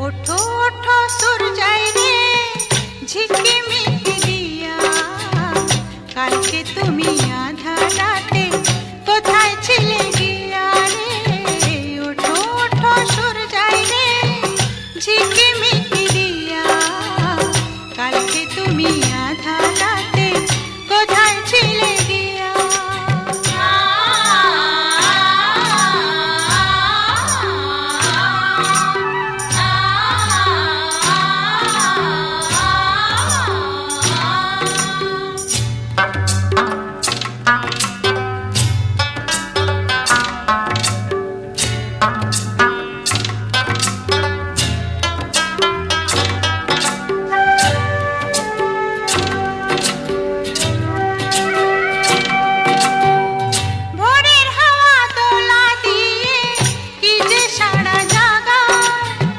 ওঠো ওঠো সূর্যাই রে ঝিকিমিকি দিয়া, কালকে তুমি আধা রাতে কোথায় ছিলে গিয়া রে? ওঠো ওঠো সূর্যাই রে ঝিকিমিকি